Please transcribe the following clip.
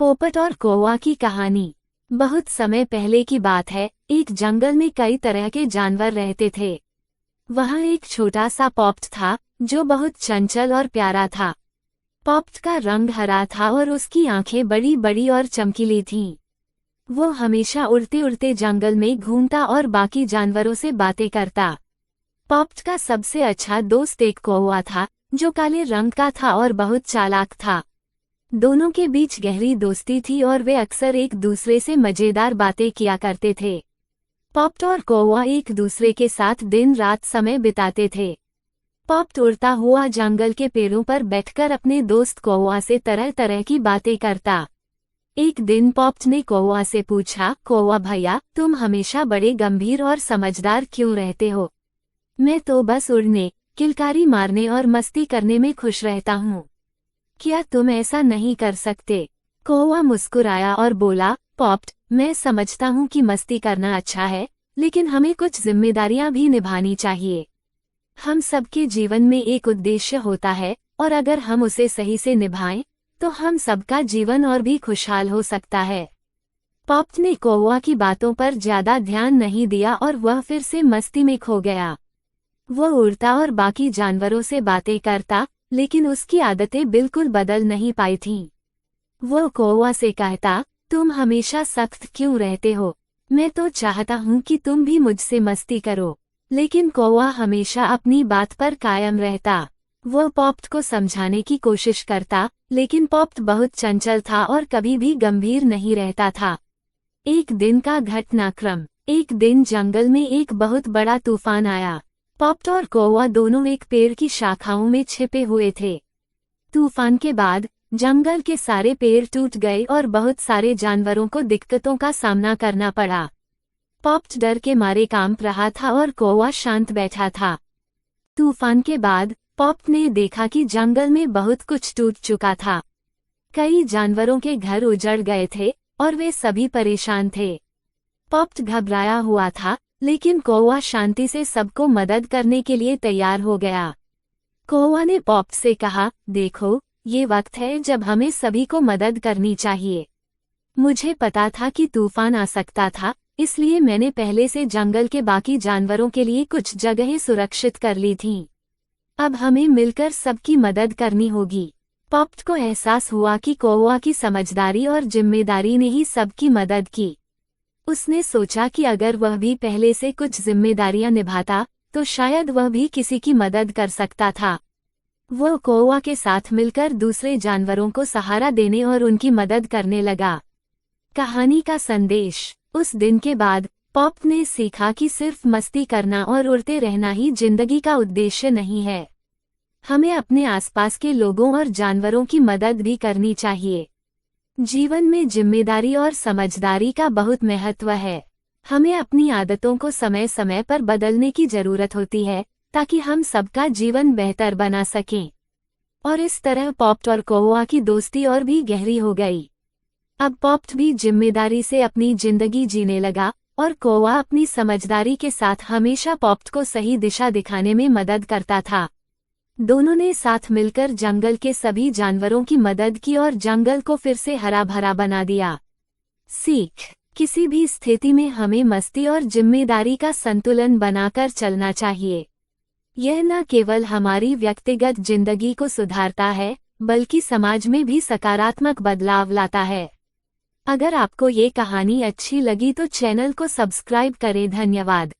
पोपट और कौवा की कहानी। बहुत समय पहले की बात है। एक जंगल में कई तरह के जानवर रहते थे। वहाँ एक छोटा सा पोपट था जो बहुत चंचल और प्यारा था। पोपट का रंग हरा था और उसकी आंखें बड़ी बड़ी और चमकीली थीं। वो हमेशा उड़ते उड़ते जंगल में घूमता और बाकी जानवरों से बातें करता। पोपट का सबसे अच्छा दोस्त एक कौवा था जो काले रंग का था और बहुत चालाक था। दोनों के बीच गहरी दोस्ती थी और वे अक्सर एक दूसरे से मजेदार बातें किया करते थे। पोपट और कौवा एक दूसरे के साथ दिन रात समय बिताते थे। पोपट उड़ता हुआ जंगल के पेड़ों पर बैठकर अपने दोस्त कौवा से तरह तरह की बातें करता। एक दिन पोपट ने कौवा से पूछा, कौवा भैया, तुम हमेशा बड़े गंभीर और समझदार क्यों रहते हो? मैं तो बस उड़ने, किलकारी मारने और मस्ती करने में खुश रहता हूँ। क्या तुम ऐसा नहीं कर सकते? कौवा मुस्कुराया और बोला, पोपट, मैं समझता हूँ कि मस्ती करना अच्छा है, लेकिन हमें कुछ जिम्मेदारियां भी निभानी चाहिए। हम सबके जीवन में एक उद्देश्य होता है और अगर हम उसे सही से निभाएं, तो हम सबका जीवन और भी खुशहाल हो सकता है। पोपट ने कौवा की बातों पर ज्यादा ध्यान नहीं दिया और वह फिर से मस्ती में खो गया। वो उड़ता और बाकी जानवरों से बातें करता, लेकिन उसकी आदतें बिल्कुल बदल नहीं पाई थीं। वो कौवा से कहता, तुम हमेशा सख्त क्यों रहते हो? मैं तो चाहता हूँ कि तुम भी मुझसे मस्ती करो। लेकिन कौवा हमेशा अपनी बात पर कायम रहता। वो पोपट को समझाने की कोशिश करता, लेकिन पोपट बहुत चंचल था और कभी भी गंभीर नहीं रहता था। एक दिन का घटनाक्रम। एक दिन जंगल में एक बहुत बड़ा तूफान आया। पोपट और कौवा दोनों एक पेड़ की शाखाओं में छिपे हुए थे। तूफान के बाद जंगल के सारे पेड़ टूट गए और बहुत सारे जानवरों को दिक्कतों का सामना करना पड़ा। पोपट डर के मारे कांप रहा था और कौवा शांत बैठा था। तूफान के बाद पोपट ने देखा कि जंगल में बहुत कुछ टूट चुका था। कई जानवरों के घर उजड़ गए थे और वे सभी परेशान थे। पोपट घबराया हुआ था, लेकिन कौवा शांति से सबको मदद करने के लिए तैयार हो गया। कौवा ने पोपट से कहा, देखो, ये वक्त है जब हमें सभी को मदद करनी चाहिए। मुझे पता था कि तूफान आ सकता था, इसलिए मैंने पहले से जंगल के बाकी जानवरों के लिए कुछ जगहें सुरक्षित कर ली थीं। अब हमें मिलकर सबकी मदद करनी होगी। पोपट को एहसास हुआ कि कौवा की समझदारी और जिम्मेदारी ने ही सबकी मदद की। उसने सोचा कि अगर वह भी पहले से कुछ जिम्मेदारियां निभाता, तो शायद वह भी किसी की मदद कर सकता था। वो कौवा के साथ मिलकर दूसरे जानवरों को सहारा देने और उनकी मदद करने लगा। कहानी का संदेश। उस दिन के बाद पोपट ने सीखा कि सिर्फ मस्ती करना और उड़ते रहना ही जिंदगी का उद्देश्य नहीं है। हमें अपने आसपास के लोगों और जानवरों की मदद भी करनी चाहिए। जीवन में जिम्मेदारी और समझदारी का बहुत महत्व है। हमें अपनी आदतों को समय समय पर बदलने की जरूरत होती है, ताकि हम सबका जीवन बेहतर बना सकें। और इस तरह पोपट और कौवा की दोस्ती और भी गहरी हो गई। अब पोपट भी जिम्मेदारी से अपनी जिंदगी जीने लगा और कौवा अपनी समझदारी के साथ हमेशा पोपट को सही दिशा दिखाने में मदद करता था। दोनों ने साथ मिलकर जंगल के सभी जानवरों की मदद की और जंगल को फिर से हरा भरा बना दिया। सीख। किसी भी स्थिति में हमें मस्ती और जिम्मेदारी का संतुलन बनाकर चलना चाहिए। यह न केवल हमारी व्यक्तिगत जिंदगी को सुधारता है, बल्कि समाज में भी सकारात्मक बदलाव लाता है। अगर आपको ये कहानी अच्छी लगी तो चैनल को सब्सक्राइब करें। धन्यवाद।